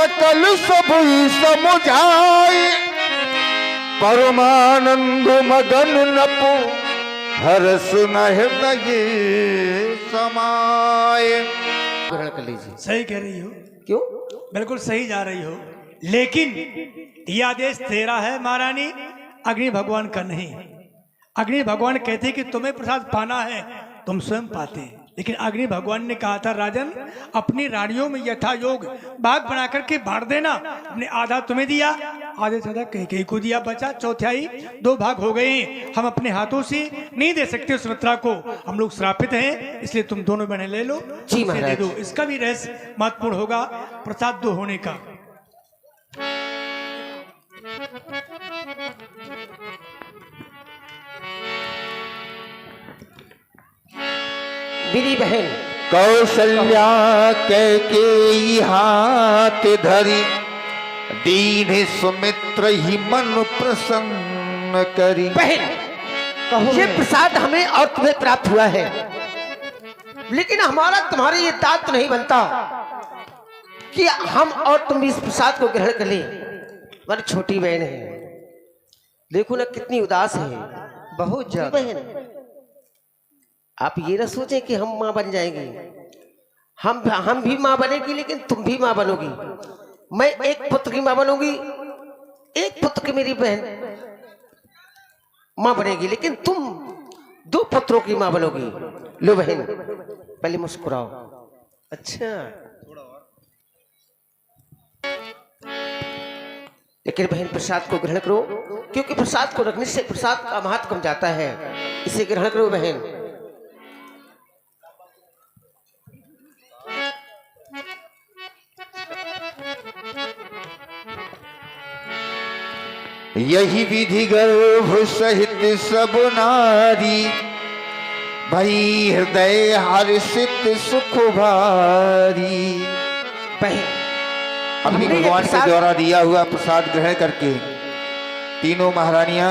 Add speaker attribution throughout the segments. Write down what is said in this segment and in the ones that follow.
Speaker 1: सकल सब समुझाए, परमानंद मगन नपु हरस न हृदय समाये।
Speaker 2: ग्रहण कर लीजिए।
Speaker 3: सही कह रही हो।
Speaker 2: क्यों?
Speaker 3: बिल्कुल सही जा रही हो, लेकिन यह आदेश तेरा है महारानी, अग्नि भगवान का नहीं। अग्नि भगवान कहते कि तुम्हें प्रसाद पाना है तुम स्वयं पाते, लेकिन अग्नि भगवान ने कहा था राजन अपनी रानियों में यथा योग भाग बना करके बांट देना। हमने आधा तुम्हें दिया, आधे से आधा कहीं को दिया, बचा चौथाई 2 भाग हो गए। हम अपने हाथों से नहीं दे सकते सुमित्रा को, हम लोग श्रापित हैं, इसलिए तुम दोनों बहनें ले लो,
Speaker 2: जी
Speaker 3: उसे दे
Speaker 2: महाराज।
Speaker 3: दो। इसका भी रहस्य महत्वपूर्ण होगा प्रसाद 2 होने का।
Speaker 2: मेरी बहन
Speaker 1: कौशल्या कैकेयी हाथ धरी, दीन सुमित्र ही मन प्रसन्न करी।
Speaker 2: बहन कहो ये प्रसाद हमें और तुम्हें प्राप्त हुआ है, लेकिन हमारा तुम्हारे ये दायित्व नहीं बनता कि हम और तुम इस प्रसाद को ग्रहण कर लें। हमारी छोटी बहन है, देखो ना कितनी उदास है, बहुत ज्यादा। बहन आप ये न सोचें कि हम माँ बन जाएंगे, हम भी माँ बनेगी, लेकिन तुम भी माँ बनोगी। मैं एक पुत्र की माँ बनूंगी, एक पुत्र की मेरी बहन माँ बनेगी, लेकिन तुम 2 पुत्रों की माँ बनोगी। लो बहन पहले मुस्कुराओ। अच्छा, लेकिन बहन प्रसाद को ग्रहण करो, क्योंकि प्रसाद को रखने से प्रसाद का महत्व कम जाता है, इसे ग्रहण करो बहन।
Speaker 1: यही विधि गर्भ सहित सब नारी, भई हृदय हर्षित सुख भारी।
Speaker 2: बहन
Speaker 1: अग्नि भगवान के द्वारा दिया हुआ प्रसाद ग्रहण करके तीनों महारानियां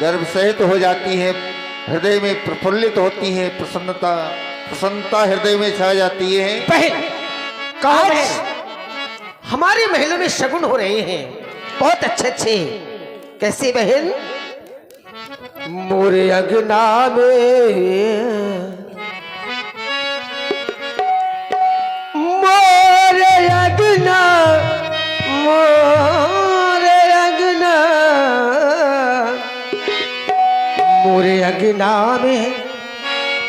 Speaker 1: गर्भ सहित हो जाती हैं, हृदय में प्रफुल्लित होती हैं, प्रसन्नता हृदय में छा जाती है।
Speaker 2: बहन कहा हमारे महलों में शगुन हो रहे हैं, बहुत अच्छे अच्छे। कैसे बहन? मोरे अगना में, मोरे अगना, मोरे अगना, मोरे अगना में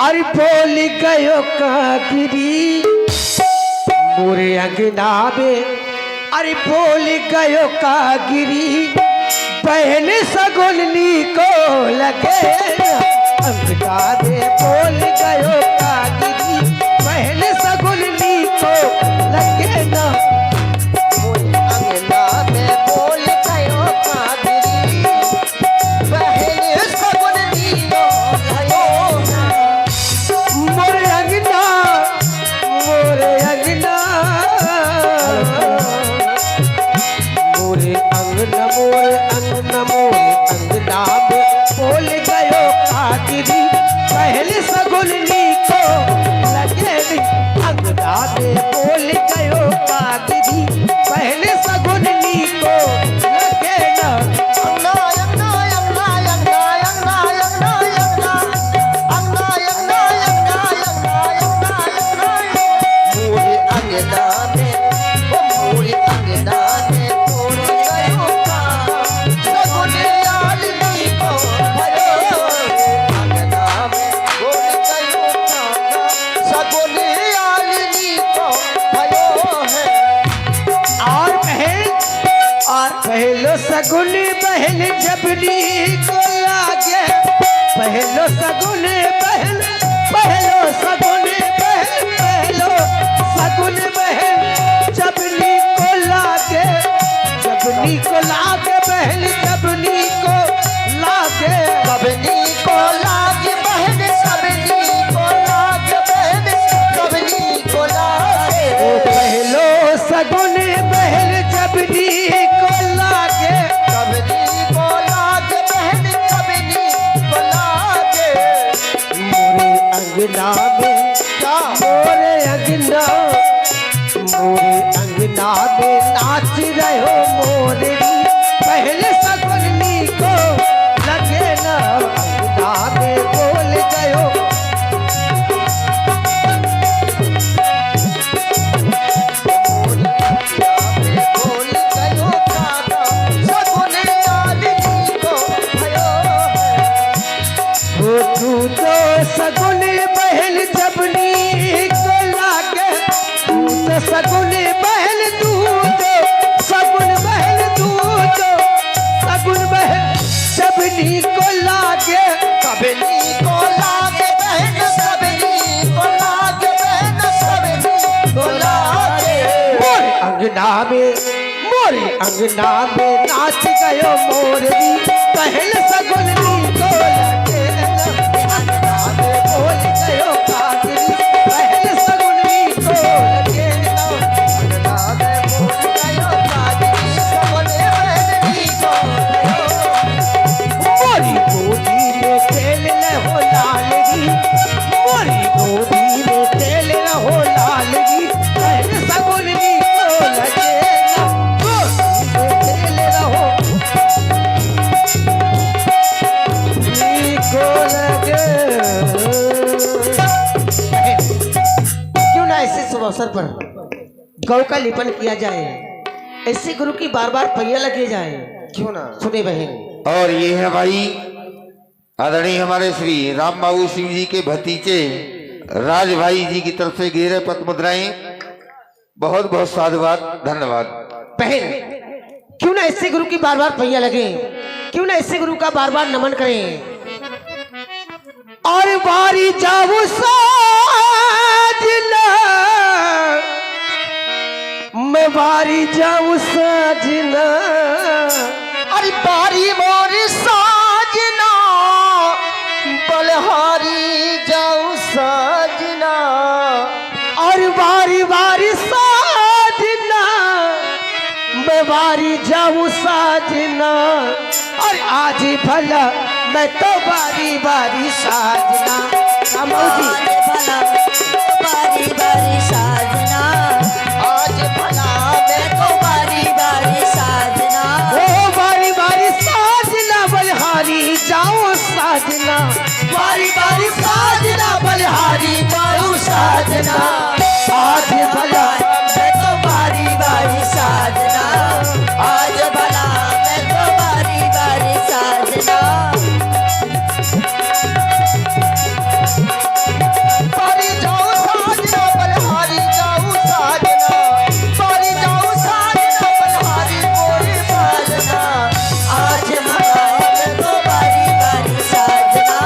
Speaker 2: अरे बोल गयो कागिरी, मोरे अगना में अरे बोल गयो कागिरी, बहन सगुनी को लगे अंगना में बोल गयो कागिरी, बहन सगुनी को लगे ना। अंगना में बोल गयो कागिरी, बहन सगुनी को लगे ना। मोरे अंगना, मोरे अंगना, मोरे अंगना, मोरे अंगना, मोरे अंगना में बोल गयो कागिरी, पहले सगुनी को लगे नी। अंगना में बोल गयो कागिरी, पहले सगुनी को लगे ना। अंगना अंगना अंगना अंगना अंगना अंगना अंगना अंगना अंगना अंगना अंगना मोरे अंगना में, मोरे अंगना में बोल गयो सगुनी आदमी को भयो। अंगना में बोल गयो सगुनी आदमी को भयो है। और पहलो सगुनी बहन जबनी को लागे, पहलो सगुनी बहन, पहलो सगुनी बहन, पहलो सगुनी बहन जबनी को लागे, जबनी को लागे बहन, जबनी को लागे, सबनी को लागे बहन, सबनी को लागे बहन, सबनी को लागे। ओ पहलो सगुनी बहन जबनी को लागे, सबनी को लागे बहन, सबनी को लागे। मोरे अंगना में, मोरे अंगना, मोरे अंगना अंगना में नाच रहे हो मोरनी पहले सगुनी को लगे न अंगना में बोल गयो बोल गयो गाना सगुन चांदनी को भयो हो तू तो सगुन बहन जबनी को लागे तू तो सगुन बहन तू तो सगुन बहन तू तो सगुन बहन जबनी को लागे सबनी को लागे बहन सबनी को लागे बहन सबनी को लागे मोरे अंगना में नाच गयो मोरनी पहल सगुनी को लगे अंगना में बोल गयो कागरी पहल सगुनी को लगे अंगना में बोल गयो कागरी सगुने बहनी को मोरी गोदी में खेल ले हो लालगी मोरी गोदी में खेल ले हो लालगी पहल सगुनी को लगे क्यों ना ऐसे शुभ अवसर पर गौ का लिपन किया जाए ऐसे गुरु की बार बार पैया लगे जाए क्यों ना सुने बहन।
Speaker 1: और ये है भाई आदरणीय हमारे श्री राम बाबू सिंह जी के भतीजे राज भाई जी की तरफ से घेरे पत मुद्राएं बहुत बहुत साधुवाद धन्यवाद।
Speaker 2: बहन क्यों ना ऐसे गुरु की बार बार पैया लगे क्यों ना ऐसे गुरु का बार बार नमन करें और बारी जाऊं साजना मैं बारी जाऊं साजना अरे बारी मोरी साजना बलहारी जाऊं साजना और बारी बारी साजना मैं बारी जाऊं साजना और आज भला मैं तो बारी बारी साजना
Speaker 4: भला बारी बारी साजना
Speaker 2: आज भला
Speaker 4: मैं तो बारी बारी साजना
Speaker 2: ओ बारी बारी साजना बलिहारी जाओ साजना
Speaker 4: बारी बारी साजना बलिहारी जाऊं साजना
Speaker 2: आज भला
Speaker 4: मैं तो बारी बारी साजना आज भला मैं तो बारी बारी साजना
Speaker 2: बारी जाओ साजना बलिहारी जाओ साजना बारी जाओ साजना बलिहारी मोरी
Speaker 4: साजना आज भला मैं तो बारी बारी साजना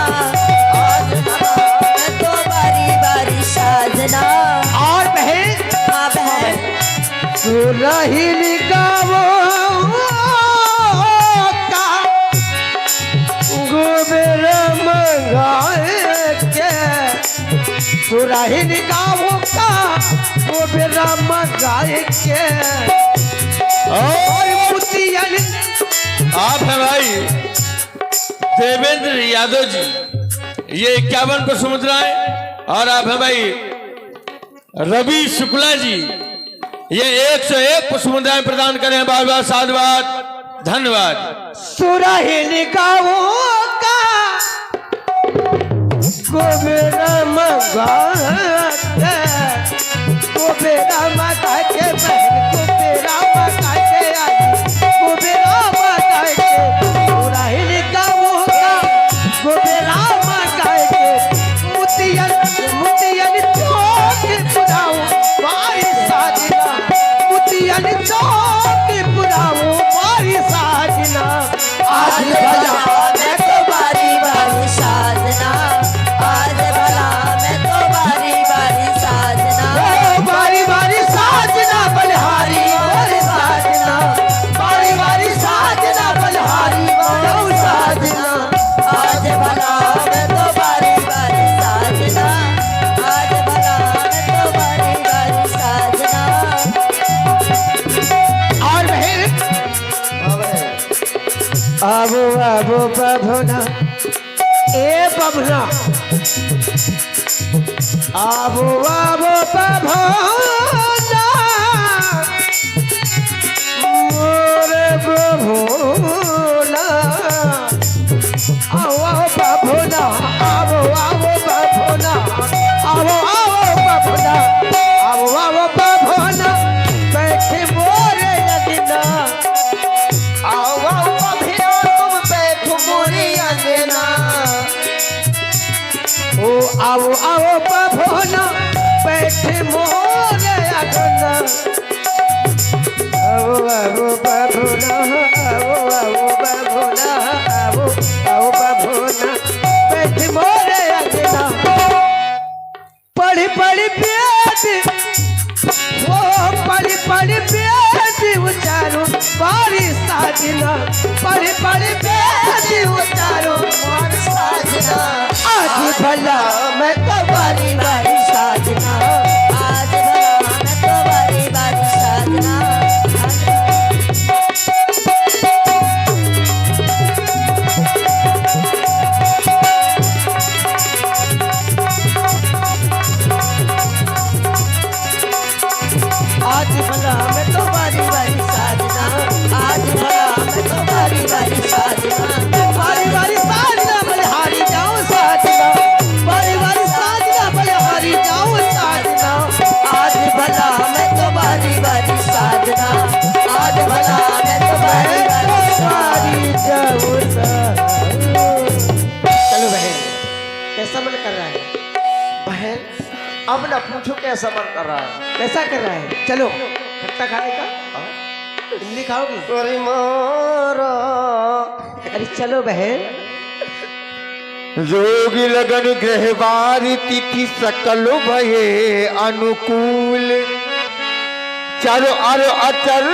Speaker 4: आज भला मैं तो बारी बारी साजना
Speaker 2: और बहन
Speaker 4: हाँ बहन
Speaker 2: सुरहिल गावो का गोबर मंगाए के सुरहिल गावो का गोबर मंगाए के और पुतियन
Speaker 5: आप हैं भाई देवेंद्र यादव जी ये 51 को समुद्राएं और आप हैं भाई रवि शुक्ला जी ये 101 पुष्पमुद्राएं प्रदान करें बार बार साधुवाद धन्यवाद।
Speaker 2: सुरहिल गावो का गोबर मंगाए गोबेरा माता के बहन गोबेरा माता के आई गोबेरा माता के सुरहिल गावो का गोबेरा माता के मुतियन मुतियन चौक पुराओ बारी साजना मुतियन चौक पुराओ बारी साजना आज भला
Speaker 4: मैं तो बारी बारी साजना आज भला मैं तो बारी बारी साजना
Speaker 2: बारी बारी साजना बलिहारी बारी साजना बारी बारी साजना बलिहारी बारी साजना
Speaker 4: आज भला मैं तो बारी बारी साजना आज भला मैं तो बारी बारी साजना
Speaker 2: और बहन आबो आबो बभना ए बभना आबो आबो बभना साजना पढ़ पढ़ बेदी उतारो
Speaker 4: मोर साजना
Speaker 2: आज भला मैं तो
Speaker 4: बारी बारी साजना आज भला मैं तो बारी बारी साजना आज भला मैं तो बारी बारी साजना आज भला मैं तो बारी बारी साजना
Speaker 2: बारी बारी साजना बलिहारी जाऊं साजना बारी बारी साजना बलिहारी जाऊं साजना
Speaker 4: आज भला मैं तो बारी बारी साजना आज भला मैं तो बारी बारी
Speaker 2: सारी जाऊं साजना। चलो बहन कैसा मन कर रहा है बहन अब ना पूछो कैसा मन कर रहा है कैसा कर रहा है चलो खट्टा खाने का इमली खाओगी अरे मारा अरे चलो बहन
Speaker 1: जोगी लगन ग्रहवार तिथि सकल भये अनुकूल चर अर अचर